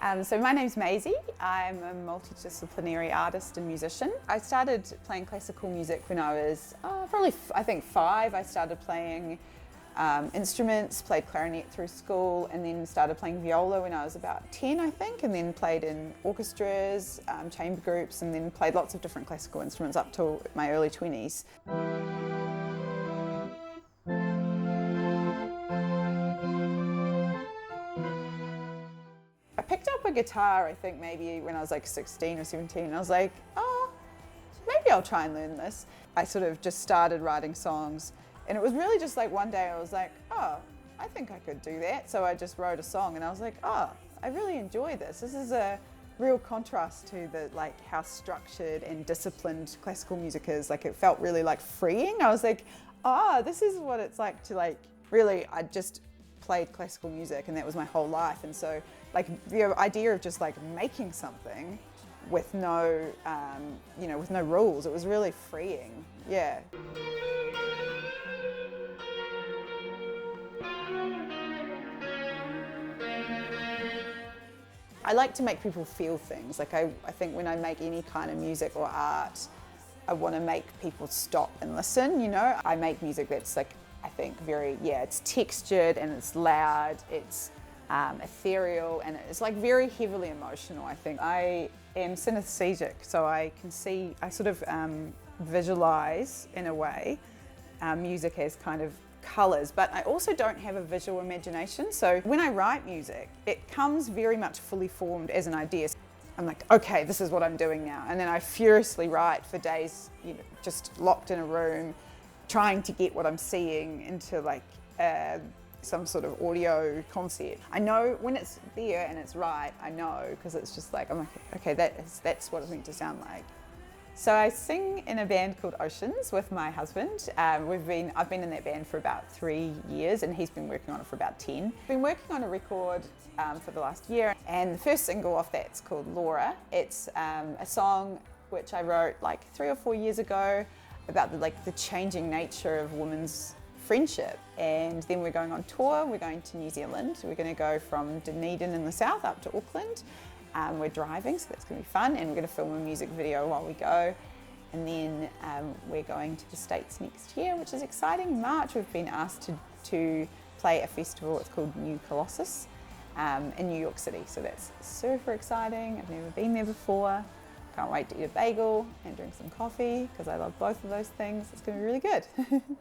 So my name's Maisie. I'm a multidisciplinary artist and musician. I started playing classical music when I was probably, I think, 5. I started playing instruments, played clarinet through school, and then started playing viola when I was about 10, I think, and then played in orchestras, chamber groups, and then played lots of different classical instruments up till my early 20s. I picked up a guitar, I think maybe when I was like 16 or 17. I was like, oh, maybe I'll try and learn this. I sort of just started writing songs, and it was really just like one day I was like, oh, I think I could do that. So I just wrote a song, and I was like, oh, I really enjoy this. This is a real contrast to the how structured and disciplined classical music is. Like, it felt really like freeing. I was like, oh, this is what it's like to really, I just played classical music and that was my whole life. And so the idea of just making something with no, with no rules, it was really freeing, yeah. I like to make people feel things. I think when I make any kind of music or art, I want to make people stop and listen, I make music that's I think it's textured and it's loud, it's ethereal, and it's very heavily emotional, I think. I am synesthetic, so I sort of visualize, in a way, music as kind of colours, but I also don't have a visual imagination. So when I write music, it comes very much fully formed as an idea. I'm like, okay, this is what I'm doing now. And then I furiously write for days, just locked in a room, trying to get what I'm seeing into some sort of audio concept. I know when it's there and it's right, I know, because it's just I'm like, okay, that's what it's meant to sound like. So I sing in a band called Oceans with my husband. I've been in that band for about 3 years, and he's been working on it for about 10. I've been working on a record for the last year, and the first single off that's called Laura. It's a song which I wrote 3 or 4 years ago about the changing nature of women's friendship. And then we're going on tour. We're going to New Zealand. We're going to go from Dunedin in the south up to Auckland. We're driving, so that's going to be fun, and we're going to film a music video while we go. And then we're going to the States next year, which is exciting. In March, we've been asked to play a festival. It's called New Colossus in New York City, so that's super exciting. I've never been there before. Can't wait to eat a bagel and drink some coffee, because I love both of those things. It's going to be really good.